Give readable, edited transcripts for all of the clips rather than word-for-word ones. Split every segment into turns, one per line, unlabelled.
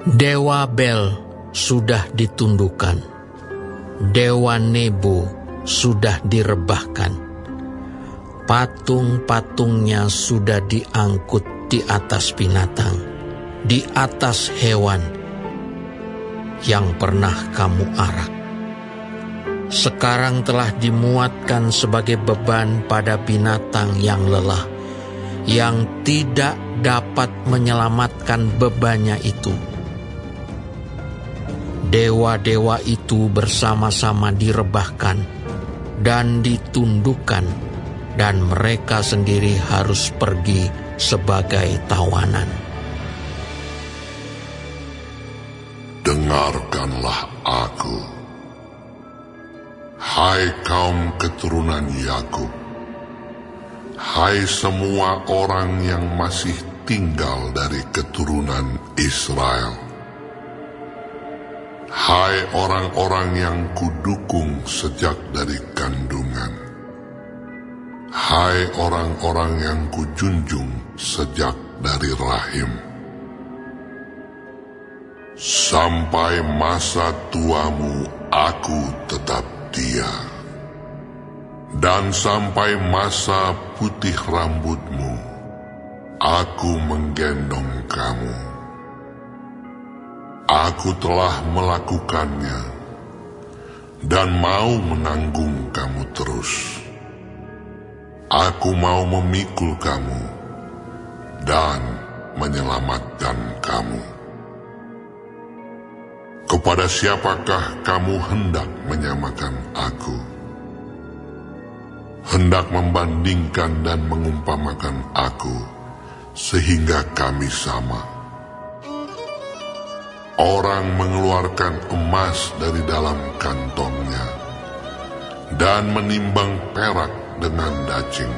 Dewa Bel sudah ditundukkan, Dewa Nebo sudah direbahkan, patung-patungnya sudah diangkut di atas binatang, di atas hewan yang pernah kamu arak. Sekarang telah dimuatkan sebagai beban pada binatang yang lelah, yang tidak dapat menyelamatkan bebannya itu. Dewa-dewa itu bersama-sama direbahkan dan ditundukkan, dan mereka sendiri harus pergi sebagai tawanan.
Dengarkanlah aku, hai kaum keturunan Yakub, hai semua orang yang masih tinggal dari keturunan Israel. Hai orang-orang yang kudukung sejak dari kandungan, hai orang-orang yang kujunjung sejak dari rahim. Sampai masa tuamu aku tetap dia, dan sampai masa putih rambutmu aku menggendong kamu. Aku telah melakukannya dan mau menanggung kamu terus. Aku mau memikul kamu dan menyelamatkan kamu. Kepada siapakah kamu hendak menyamakan aku? Hendak membandingkan dan mengumpamakan aku sehingga kami sama. Orang mengeluarkan emas dari dalam kantongnya dan menimbang perak dengan dacing.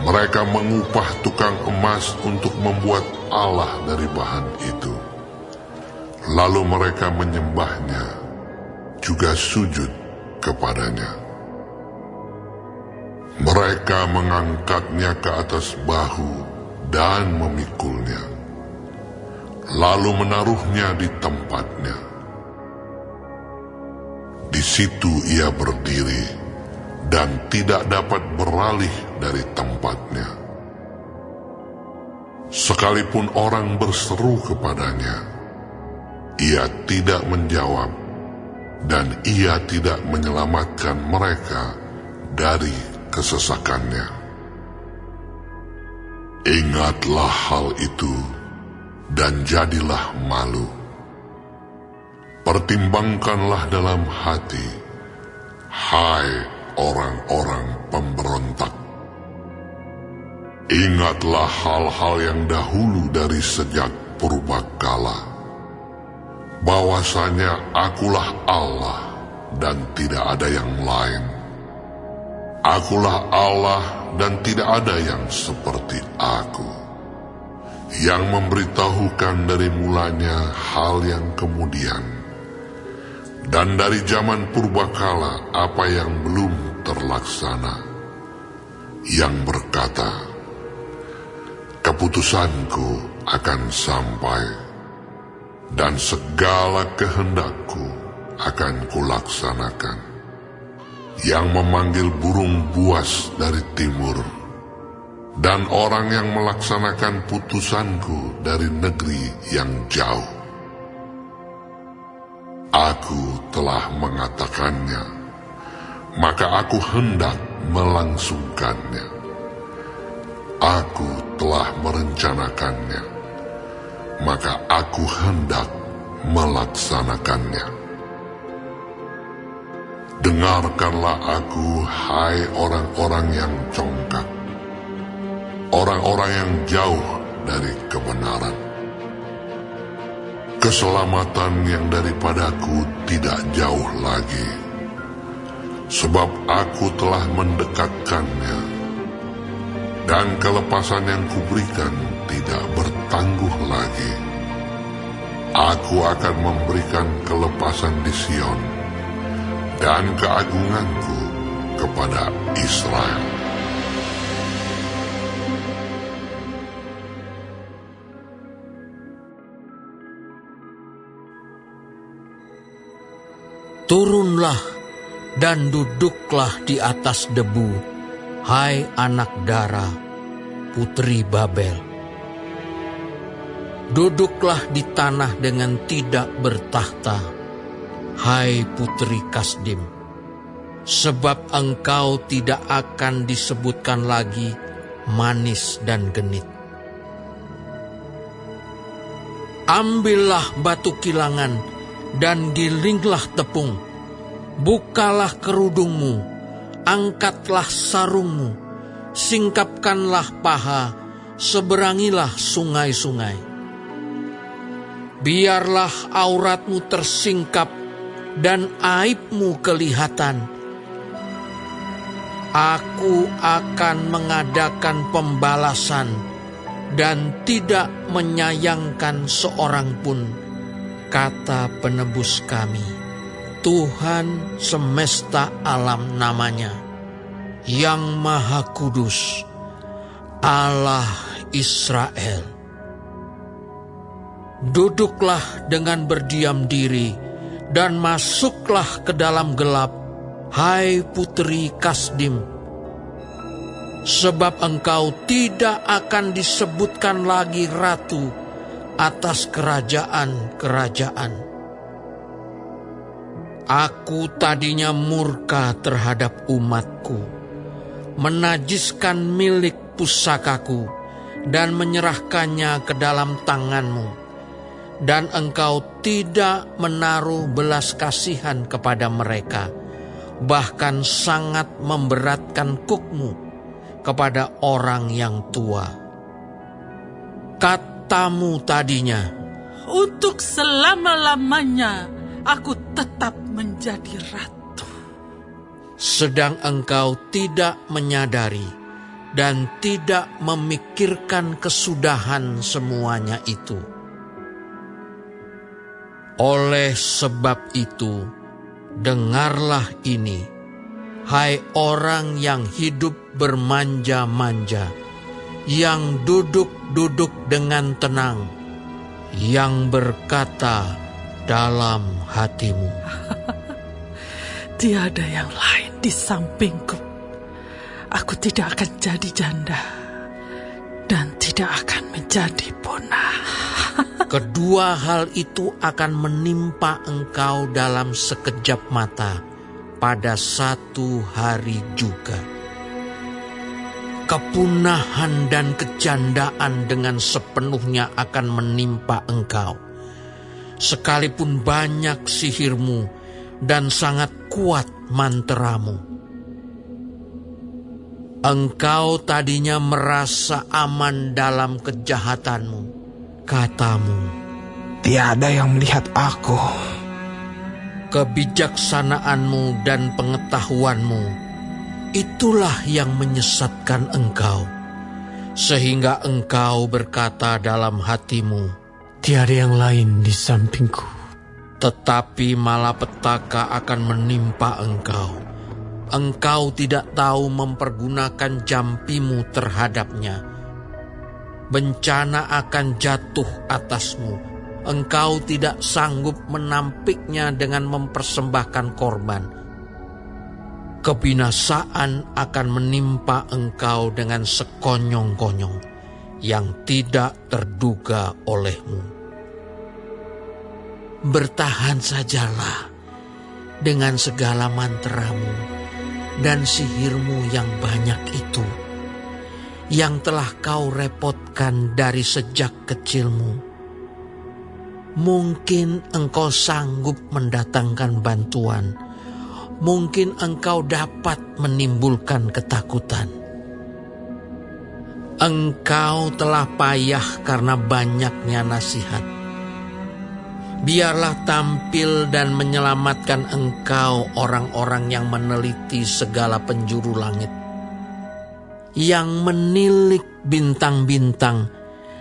Mereka mengupah tukang emas untuk membuat Allah dari bahan itu. Lalu mereka menyembahnya, juga sujud kepadanya. Mereka mengangkatnya ke atas bahu dan memikulnya, lalu menaruhnya di tempatnya. Di situ ia berdiri dan tidak dapat beralih dari tempatnya. Sekalipun orang berseru kepadanya, ia tidak menjawab, dan ia tidak menyelamatkan mereka dari kesesakannya. Ingatlah hal itu dan jadilah malu. Pertimbangkanlah dalam hati, hai orang-orang pemberontak. Ingatlah hal-hal yang dahulu dari sejak purbakala, bahwasanya akulah Allah dan tidak ada yang lain. Akulah Allah dan tidak ada yang seperti aku, yang memberitahukan dari mulanya hal yang kemudian, dan dari zaman purbakala apa yang belum terlaksana, yang berkata, keputusanku akan sampai, dan segala kehendakku akan kulaksanakan, yang memanggil burung buas dari timur, dan orang yang melaksanakan putusanku dari negeri yang jauh. Aku telah mengatakannya, maka aku hendak melangsungkannya. Aku telah merencanakannya, maka aku hendak melaksanakannya. Dengarkanlah aku, hai orang-orang yang congkak, orang-orang yang jauh dari kebenaran. Keselamatan yang daripadaku tidak jauh lagi, sebab aku telah mendekatkannya, dan kelepasan yang kuberikan tidak bertangguh lagi. Aku akan memberikan kelepasan di Sion, dan keagunganku kepada Israel.
Turunlah dan duduklah di atas debu, hai anak Dara, putri Babel. Duduklah di tanah dengan tidak bertahta, hai putri Kasdim, sebab engkau tidak akan disebutkan lagi manis dan genit. Ambillah batu kilangan dan gilinglah tepung, bukalah kerudungmu, angkatlah sarungmu, singkapkanlah paha, seberangilah sungai-sungai. Biarlah auratmu tersingkap dan aibmu kelihatan. Aku akan mengadakan pembalasan dan tidak menyayangkan seorang pun, kata penebus kami, Tuhan semesta alam namanya, yang Maha Kudus, Allah Israel. Duduklah dengan berdiam diri dan masuklah ke dalam gelap, hai putri Kasdim, sebab engkau tidak akan disebutkan lagi ratu atas kerajaan-kerajaan. Aku tadinya murka terhadap umatku, menajiskan milik pusakaku dan menyerahkannya ke dalam tanganmu, dan engkau tidak menaruh belas kasihan kepada mereka, bahkan sangat memberatkan kukmu kepada orang yang tua. Katamu tadinya,
untuk selama-lamanya aku tetap menjadi ratu.
Sedang engkau tidak menyadari dan tidak memikirkan kesudahan semuanya itu. Oleh sebab itu, dengarlah ini, hai orang yang hidup bermanja-manja, yang duduk-duduk dengan tenang, yang berkata dalam hatimu,
tiada yang lain di sampingku. Aku tidak akan jadi janda dan tidak akan menjadi punah.
Kedua hal itu akan menimpa engkau dalam sekejap mata pada satu hari juga. Kepunahan dan kejandaan dengan sepenuhnya akan menimpa engkau, sekalipun banyak sihirmu dan sangat kuat manteramu. Engkau tadinya merasa aman dalam kejahatanmu. Katamu,
tiada yang melihat aku.
Kebijaksanaanmu dan pengetahuanmu, itulah yang menyesatkan engkau, sehingga engkau berkata dalam hatimu,
tiada yang lain di sampingku.
Tetapi malapetaka akan menimpa engkau. Engkau tidak tahu mempergunakan jampimu terhadapnya. Bencana akan jatuh atasmu. Engkau tidak sanggup menampiknya dengan mempersembahkan korban. Kebinasaan akan menimpa engkau dengan sekonyong-konyong yang tidak terduga olehmu. Bertahan sajalah dengan segala manteramu dan sihirmu yang banyak itu, yang telah kau repotkan dari sejak kecilmu. Mungkin engkau sanggup mendatangkan bantuan. Mungkin engkau dapat menimbulkan ketakutan. Engkau telah payah karena banyaknya nasihat. Biarlah tampil dan menyelamatkan engkau orang-orang yang meneliti segala penjuru langit, yang menilik bintang-bintang,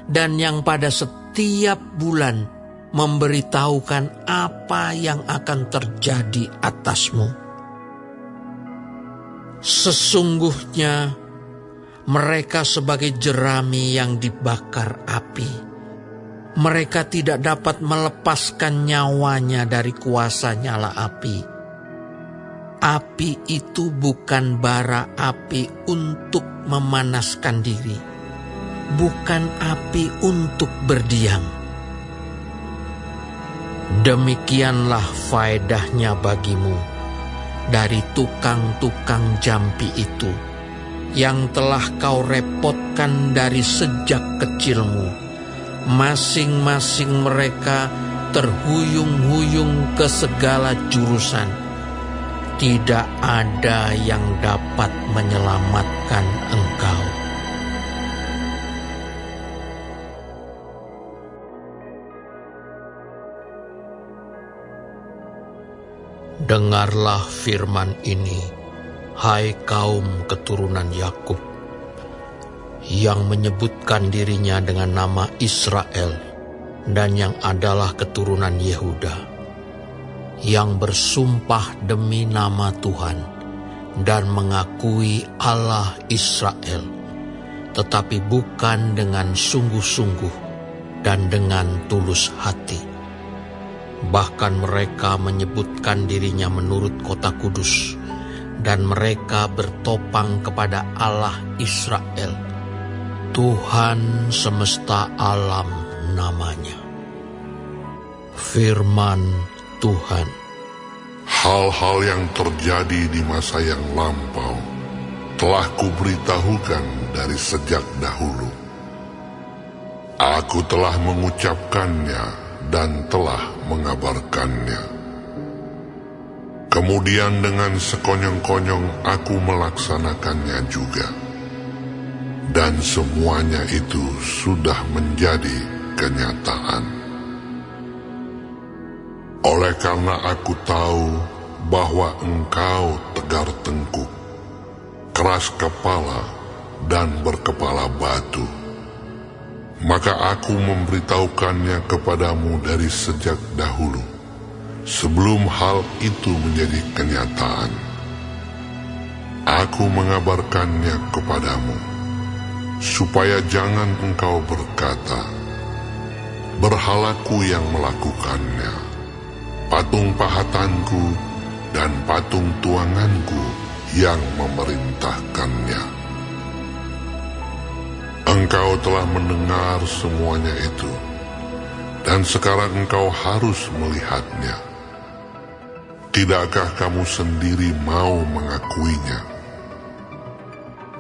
dan yang pada setiap bulan memberitahukan apa yang akan terjadi atasmu. Sesungguhnya mereka sebagai jerami yang dibakar api. Mereka tidak dapat melepaskan nyawanya dari kuasa nyala api. Api itu bukan bara api untuk memanaskan diri, bukan api untuk berdiam. Demikianlah faedahnya bagimu dari tukang-tukang jampi itu, yang telah kau repotkan dari sejak kecilmu. Masing-masing mereka terhuyung-huyung ke segala jurusan. Tidak ada yang dapat menyelamatkan engkau. Dengarlah firman ini, hai kaum keturunan Yakub, yang menyebutkan dirinya dengan nama Israel dan yang adalah keturunan Yehuda, yang bersumpah demi nama Tuhan dan mengakui Allah Israel, tetapi bukan dengan sungguh-sungguh dan dengan tulus hati. Bahkan mereka menyebutkan dirinya menurut kota kudus, dan mereka bertopang kepada Allah Israel, Tuhan semesta alam namanya. Firman Tuhan.
Hal-hal yang terjadi di masa yang lampau telah kuberitahukan dari sejak dahulu. Aku telah mengucapkannya dan telah mengabarkannya. Kemudian dengan sekonyong-konyong aku melaksanakannya juga. Dan semuanya itu sudah menjadi kenyataan. Oleh karena aku tahu bahwa engkau tegar tengkuk, keras kepala, dan berkepala batu, maka aku memberitahukannya kepadamu dari sejak dahulu, sebelum hal itu menjadi kenyataan. Aku mengabarkannya kepadamu, supaya jangan engkau berkata, berhalaku yang melakukannya, patung pahatanku dan patung tuanganku yang memerintahkannya. Engkau telah mendengar semuanya itu, dan sekarang engkau harus melihatnya. Tidakkah kamu sendiri mau mengakuinya?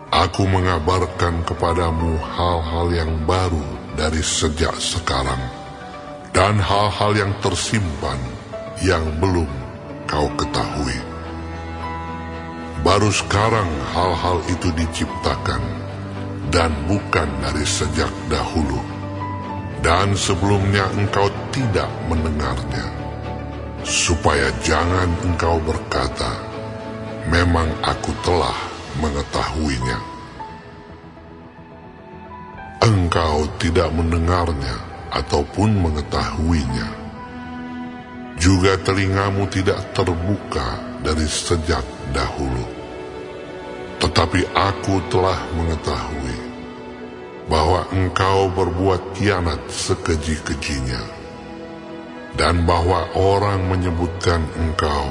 Aku mengabarkan kepadamu hal-hal yang baru dari sejak sekarang, dan hal-hal yang tersimpan yang belum kau ketahui. Baru sekarang hal-hal itu diciptakan, dan bukan dari sejak dahulu, dan sebelumnya engkau tidak mendengarnya, supaya jangan engkau berkata, memang aku telah mengetahuinya. Engkau tidak mendengarnya ataupun mengetahuinya. Juga telingamu tidak terbuka dari sejak dahulu. Tetapi aku telah mengetahui bahwa engkau berbuat kianat sekeji-kejinya, dan bahwa orang menyebutkan engkau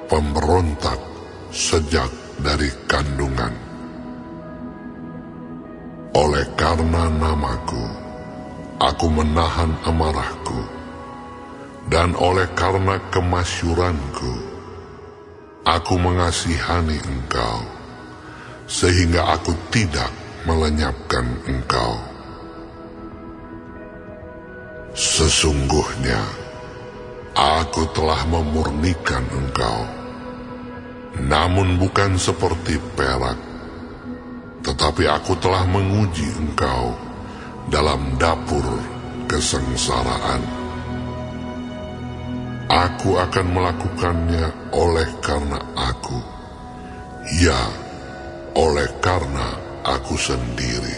pemberontak sejak dari kandungan. Oleh karena namaku, aku menahan amarahku, dan oleh karena kemasyuranku, aku mengasihani engkau, sehingga aku tidak melenyapkan engkau. Sesungguhnya, aku telah memurnikan engkau, namun bukan seperti perak, tetapi aku telah menguji engkau dalam dapur kesengsaraan. Aku akan melakukannya oleh karena aku, ya, oleh karena aku sendiri.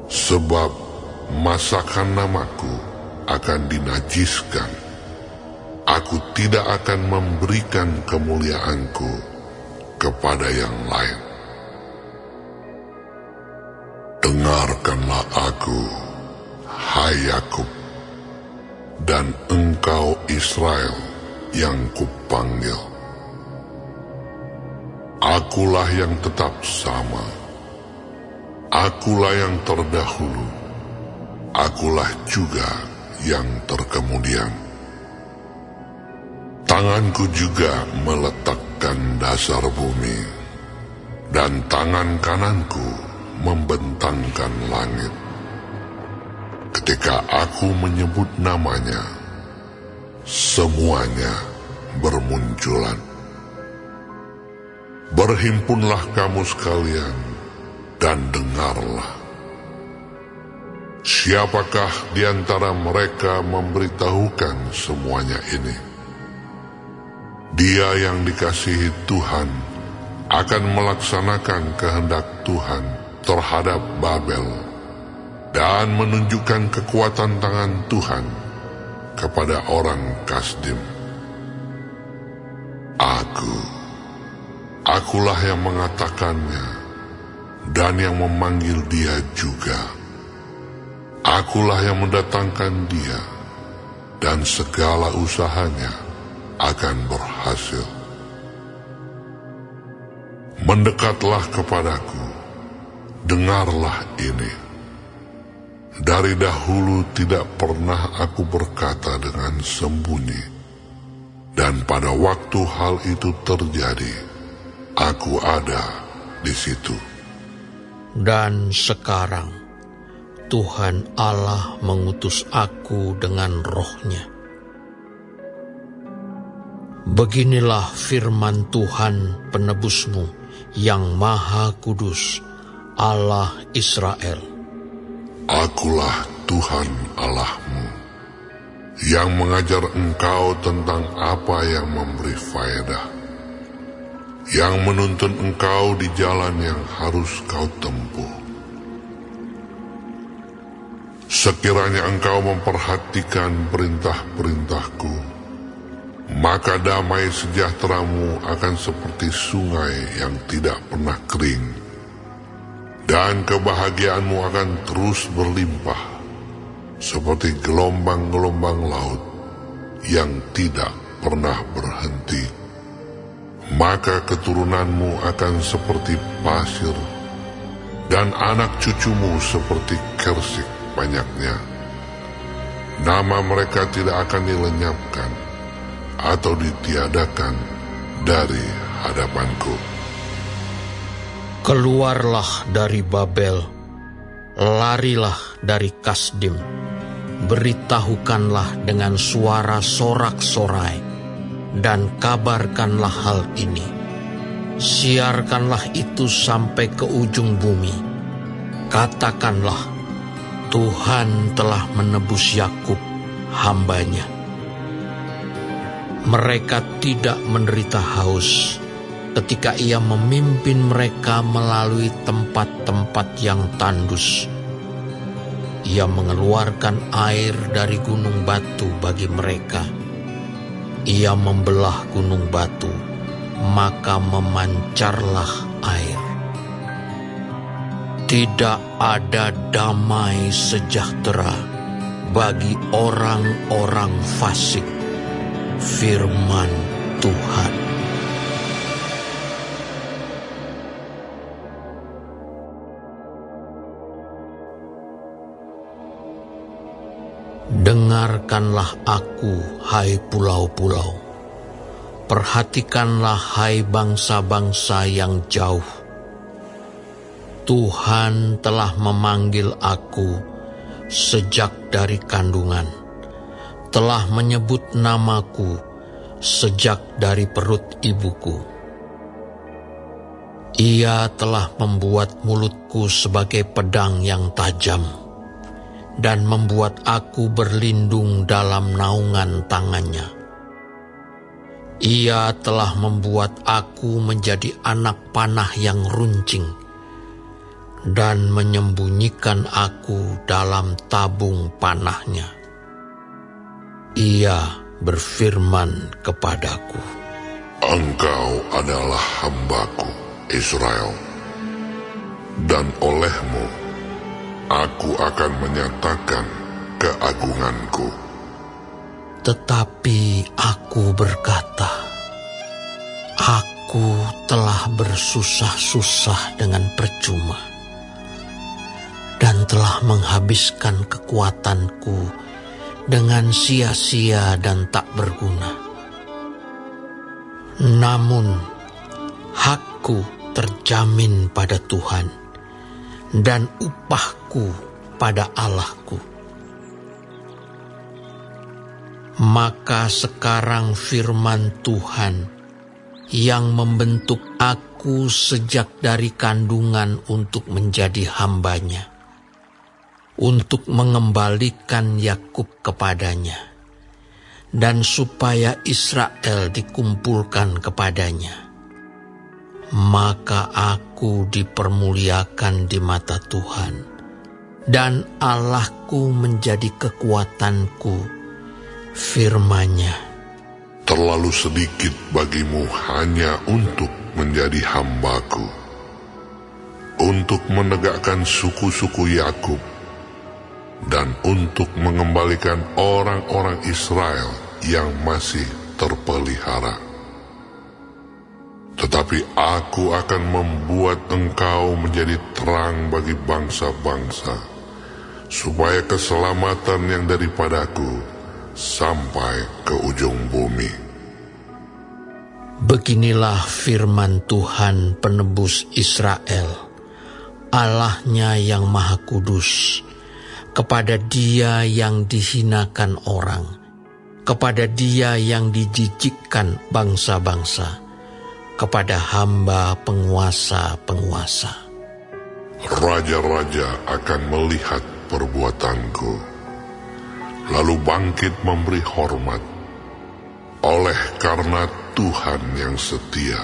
Sebab masakan namaku akan dinajiskan. Aku tidak akan memberikan kemuliaanku kepada yang lain. Dengarkanlah aku, hai Yakub, dan engkau Israel yang kupanggil. Akulah yang tetap sama. Akulah yang terdahulu. Akulah juga yang terkemudian. Tanganku juga meletakkan dasar bumi, dan tangan kananku membentangkan langit. Ketika aku menyebut namanya, semuanya bermunculan. Berhimpunlah kamu sekalian dan dengarlah. Siapakah di antara mereka memberitahukan semuanya ini? Dia yang dikasihi Tuhan akan melaksanakan kehendak Tuhan terhadap Babel dan menunjukkan kekuatan tangan Tuhan kepada orang Kasdim. Akulah yang mengatakannya dan yang memanggil dia juga. Akulah yang mendatangkan dia, dan segala usahanya akan berhasil. Mendekatlah kepadaku, dengarlah ini. Dari dahulu tidak pernah aku berkata dengan sembunyi, dan pada waktu hal itu terjadi, aku ada di situ.
Dan sekarang Tuhan Allah mengutus aku dengan roh-Nya. Beginilah firman Tuhan penebusmu yang Maha Kudus, Allah Israel.
Akulah Tuhan Allahmu, yang mengajar engkau tentang apa yang memberi faedah, yang menuntun engkau di jalan yang harus kau tempuh. Sekiranya engkau memperhatikan perintah-perintahku, maka damai sejahteramu akan seperti sungai yang tidak pernah kering, dan kebahagiaanmu akan terus berlimpah, seperti gelombang-gelombang laut yang tidak pernah berhenti. Maka keturunanmu akan seperti pasir, dan anak cucumu seperti kersik banyaknya. Nama mereka tidak akan dilenyapkan atau ditiadakan dari hadapanku.
Keluarlah dari Babel, larilah dari Kasdim, beritahukanlah dengan suara sorak-sorai, dan kabarkanlah hal ini. Siarkanlah itu sampai ke ujung bumi. Katakanlah, Tuhan telah menebus Yakub, hamba-Nya. Mereka tidak menderita haus ketika Ia memimpin mereka melalui tempat-tempat yang tandus. Ia mengeluarkan air dari gunung batu bagi mereka. Ia membelah gunung batu, maka memancarlah air. Tidak ada damai sejahtera bagi orang-orang fasik. Firman Tuhan. Dengarkanlah aku, hai pulau-pulau. Perhatikanlah, hai bangsa-bangsa yang jauh. Tuhan telah memanggil aku sejak dari kandungan, telah menyebut namaku sejak dari perut ibuku. Ia telah membuat mulutku sebagai pedang yang tajam, dan membuat aku berlindung dalam naungan tangannya. Ia telah membuat aku menjadi anak panah yang runcing, dan menyembunyikan aku dalam tabung panahnya. Ia berfirman kepadaku,
Engkau adalah hamba-Ku, Israel, dan olehmu aku akan menyatakan keagungan-Ku.
Tetapi aku berkata, Aku telah bersusah-susah dengan percuma dan telah menghabiskan kekuatanku dengan sia-sia dan tak berguna. Namun, hakku terjamin pada Tuhan dan upahku pada Allahku. Maka sekarang firman Tuhan yang membentuk aku sejak dari kandungan untuk menjadi hamba-Nya, untuk mengembalikan Yakub kepadanya, dan supaya Israel dikumpulkan kepadanya. Maka aku dipermuliakan di mata Tuhan, dan Allahku menjadi kekuatanku. Firman-Nya,
terlalu sedikit bagimu hanya untuk menjadi hamba-Ku, untuk menegakkan suku-suku Yakub, dan untuk mengembalikan orang-orang Israel yang masih terpelihara. Tetapi Aku akan membuat engkau menjadi terang bagi bangsa-bangsa, supaya keselamatan yang daripadaku sampai ke ujung bumi.
Beginilah firman Tuhan penebus Israel, Allah-Nya yang Maha Kudus, kepada Dia yang dihinakan orang, kepada Dia yang dijijikkan bangsa-bangsa, kepada hamba penguasa-penguasa.
Raja-raja akan melihat perbuatanku, lalu bangkit memberi hormat, oleh karena Tuhan yang setia,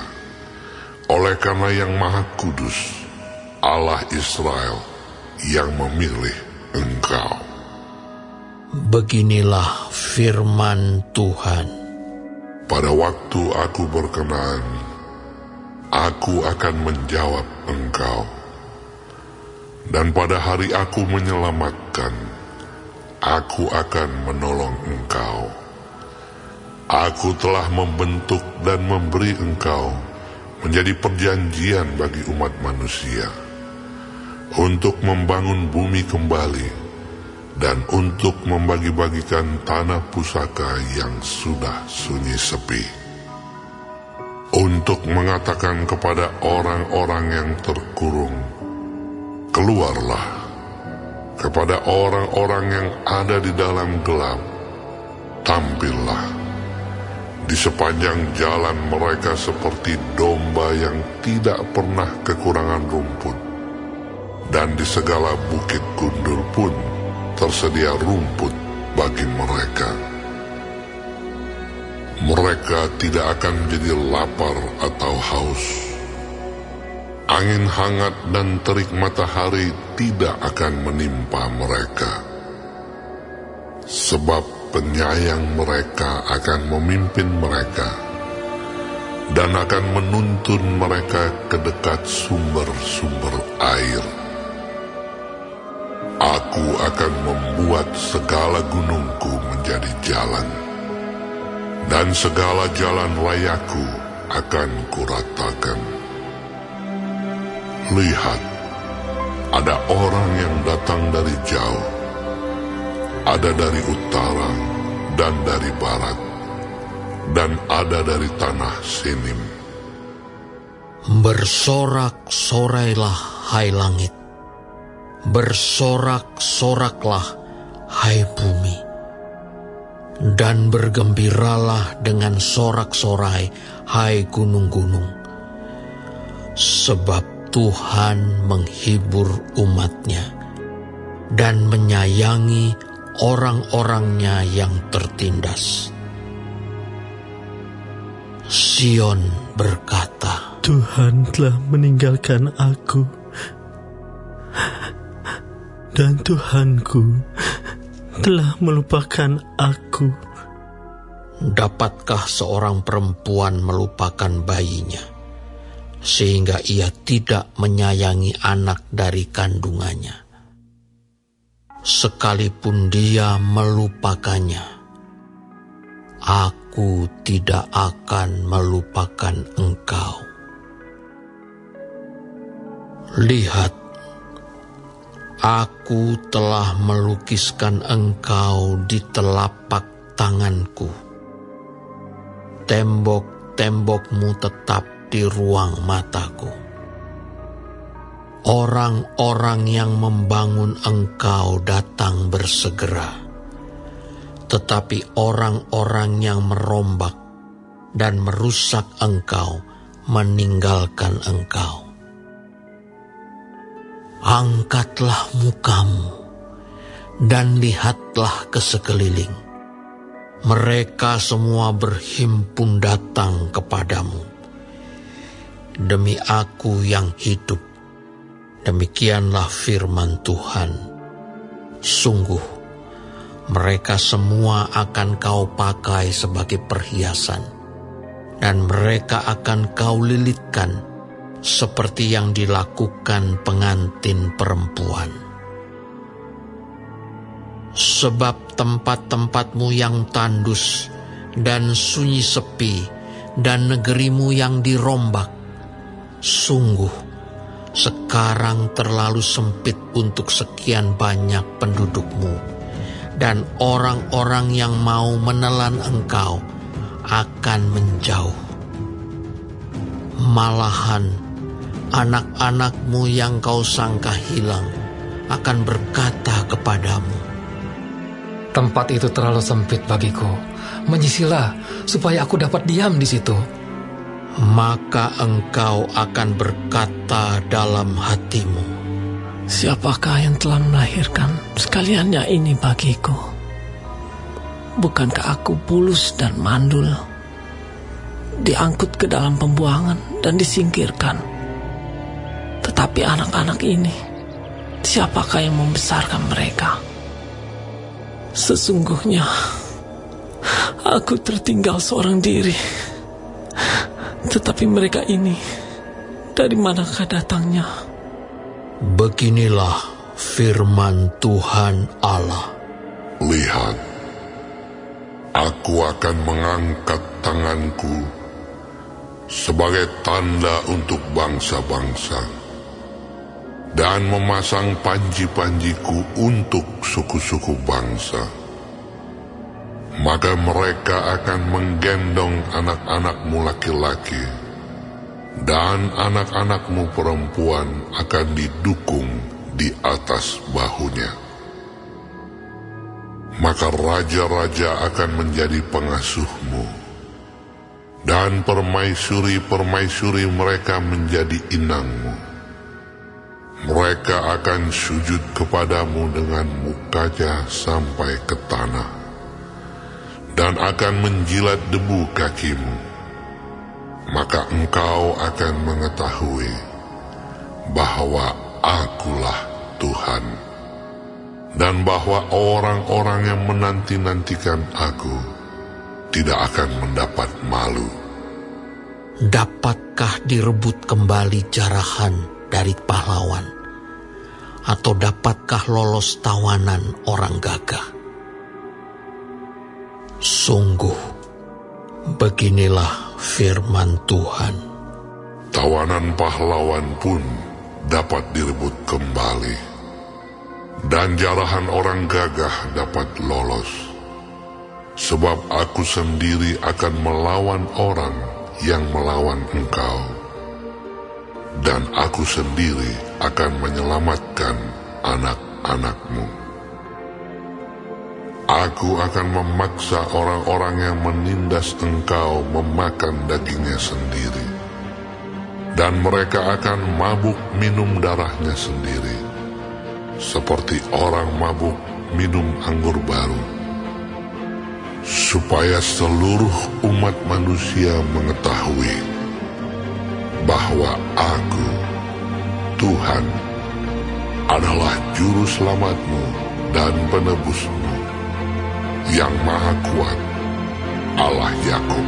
oleh karena yang Maha Kudus, Allah Israel yang memilih engkau.
Beginilah firman Tuhan.
Pada waktu Aku berkenan, Aku akan menjawab engkau, dan pada hari Aku menyelamatkan, Aku akan menolong engkau. Aku telah membentuk dan memberi engkau menjadi perjanjian bagi umat manusia, untuk membangun bumi kembali, dan untuk membagi-bagikan tanah pusaka yang sudah sunyi sepi, untuk mengatakan kepada orang-orang yang terkurung, keluarlah. Kepada orang-orang yang ada di dalam gelap, tampillah. Di sepanjang jalan mereka seperti domba yang tidak pernah kekurangan rumput, dan di segala bukit gundul pun tersedia rumput bagi mereka. Mereka tidak akan menjadi lapar atau haus. Angin hangat dan terik matahari tidak akan menimpa mereka, sebab penyayang mereka akan memimpin mereka dan akan menuntun mereka ke dekat sumber-sumber air. Aku akan membuat segala gunungku menjadi jalan, dan segala jalan rayaku akan kuratakan. Lihat, ada orang yang datang dari jauh, ada dari utara dan dari barat, dan ada dari tanah Sinim.
Bersorak-sorailah, hai langit, bersorak-soraklah, hai bumi, dan bergembiralah dengan sorak-sorai, hai gunung-gunung, sebab Tuhan menghibur umat-Nya dan menyayangi orang-orangnya yang tertindas. Sion berkata,
Tuhan telah meninggalkan aku, dan Tuhanku telah melupakan aku.
dapatkah seorang perempuan melupakan bayinya, sehingga ia tidak menyayangi anak dari kandungannya? Sekalipun dia melupakannya, Aku tidak akan melupakan engkau. Lihat, aku telah melukiskan engkau di telapak tanganku. Tembok-tembokmu tetap di ruang mataku. Orang-orang yang membangun engkau datang bersegera, tetapi orang-orang yang merombak dan merusak engkau meninggalkan engkau. Angkatlah mukamu dan lihatlah ke sekeliling. Mereka semua berhimpun datang kepadamu. Demi aku yang hidup, demikianlah firman Tuhan. Sungguh, mereka semua akan kau pakai sebagai perhiasan, dan mereka akan kau lilitkan seperti yang dilakukan pengantin perempuan. Sebab tempat-tempatmu yang tandus dan sunyi sepi, dan negerimu yang dirombak, sungguh sekarang terlalu sempit untuk sekian banyak pendudukmu, dan orang-orang yang mau menelan engkau akan menjauh. Malahan anak-anakmu yang kau sangka hilang akan berkata kepadamu,
tempat itu terlalu sempit bagiku. Menyisilah supaya aku dapat diam di situ.
Maka engkau akan berkata dalam hatimu,
siapakah yang telah melahirkan sekaliannya ini bagiku? Bukankah aku bulus dan mandul, diangkut ke dalam pembuangan dan disingkirkan? Tetapi anak-anak ini, siapakah yang membesarkan mereka? Sesungguhnya aku tertinggal seorang diri. Tetapi mereka ini, dari manakah datangnya?
Beginilah firman Tuhan Allah.
Lihat, aku akan mengangkat tanganku sebagai tanda untuk bangsa-bangsa, dan memasang panji-panjiku untuk suku-suku bangsa. Maka mereka akan menggendong anak-anakmu laki-laki, dan anak-anakmu perempuan akan didukung di atas bahunya. Maka raja-raja akan menjadi pengasuhmu, dan permaisuri-permaisuri mereka menjadi inangmu. Mereka akan sujud kepadamu dengan mukanya sampai ke tanah, dan akan menjilat debu kakimu. Maka engkau akan mengetahui bahwa akulah Tuhan, dan bahwa orang-orang yang menanti-nantikan aku tidak akan mendapat malu.
Dapatkah direbut kembali jarahan dari pahlawan, atau dapatkah lolos tawanan orang gagah? Sungguh, beginilah firman Tuhan.
Tawanan pahlawan pun dapat direbut kembali, dan jarahan orang gagah dapat lolos. Sebab aku sendiri akan melawan orang yang melawan engkau, dan aku sendiri akan menyelamatkan anak-anakmu. Aku akan memaksa orang-orang yang menindas engkau memakan dagingnya sendiri, dan mereka akan mabuk minum darahnya sendiri, seperti orang mabuk minum anggur baru, supaya seluruh umat manusia mengetahui bahwa aku, Tuhan, adalah juru selamatmu dan penebusmu, yang Maha Kuat, Allah Yakub.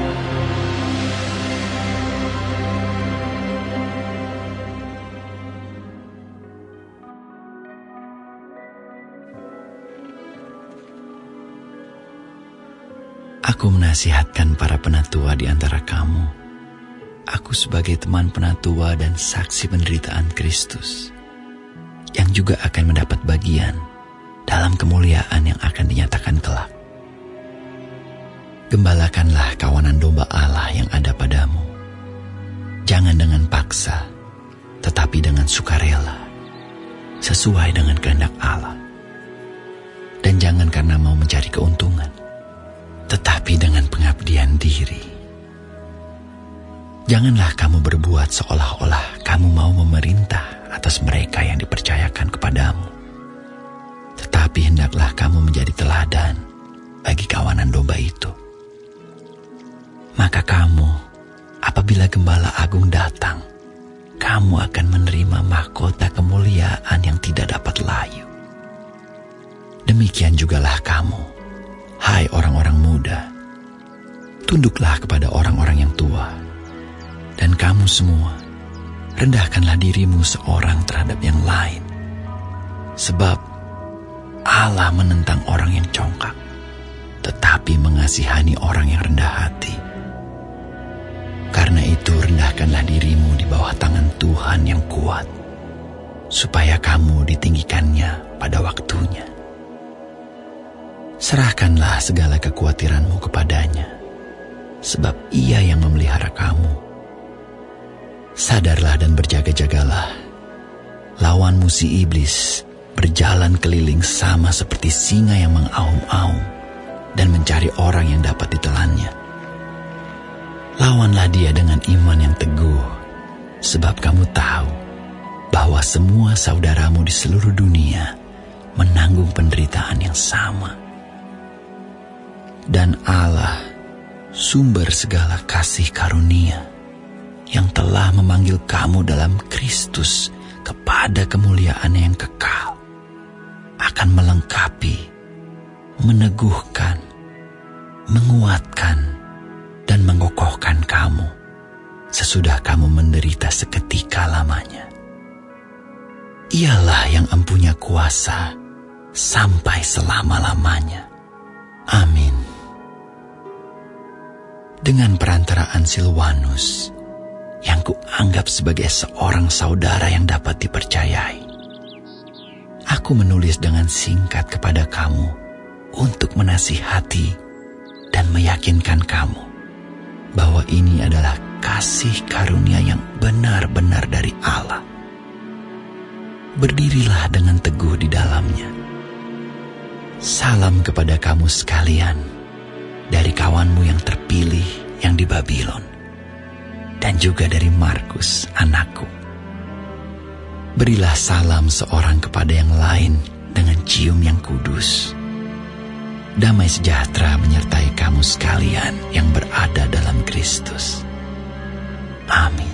Aku menasihatkan para penatua di antara kamu. Aku sebagai teman penatua dan saksi penderitaan Kristus, yang juga akan mendapat bagian dalam kemuliaan yang akan dinyatakan kelak. Gembalakanlah kawanan domba Allah yang ada padamu. Jangan dengan paksa, tetapi dengan sukarela, sesuai dengan kehendak Allah. Dan jangan karena mau mencari keuntungan, tetapi dengan pengabdian diri. Janganlah kamu berbuat seolah-olah kamu mau memerintah atas mereka yang dipercayakan kepadamu. Tetapi hendaklah kamu menjadi teladan bagi kawanan domba itu. Maka kamu, apabila Gembala Agung datang, kamu akan menerima mahkota kemuliaan yang tidak dapat layu. Demikian jugalah kamu, hai orang-orang muda, tunduklah kepada orang-orang yang tua, dan kamu semua, rendahkanlah dirimu seorang terhadap yang lain. Sebab Allah menentang orang yang congkak, tetapi mengasihani orang yang rendah hati. Karena itu rendahkanlah dirimu di bawah tangan Tuhan yang kuat, supaya kamu ditinggikannya pada waktunya. Serahkanlah segala kekhawatiranmu kepadanya, sebab Ia yang memelihara kamu. Sadarlah dan berjaga-jagalah. Lawanmu si iblis berjalan keliling sama seperti singa yang mengaum-aum dan mencari orang yang dapat ditelannya. Lawanlah dia dengan iman yang teguh, sebab kamu tahu bahwa semua saudaramu di seluruh dunia menanggung penderitaan yang sama. Dan Allah, sumber segala kasih karunia, yang telah memanggil kamu dalam Kristus kepada kemuliaan yang kekal, akan melengkapi, meneguhkan, menguatkan, dan mengokohkan kamu sesudah kamu menderita seketika lamanya. Ialah yang empunya kuasa sampai selama-lamanya. Amin. Dengan perantaraan Silwanus, yang kuanggap sebagai seorang saudara yang dapat dipercayai, aku menulis dengan singkat kepada kamu untuk menasihati dan meyakinkan kamu bahwa ini adalah kasih karunia yang benar-benar dari Allah. Berdirilah dengan teguh di dalamnya. Salam kepada kamu sekalian dari kawanmu yang terpilih yang di Babylon, dan juga dari Markus, anakku. Berilah salam seorang kepada yang lain dengan cium yang kudus. Damai sejahtera menyertai kamu sekalian yang berada dalam Kristus. Amin.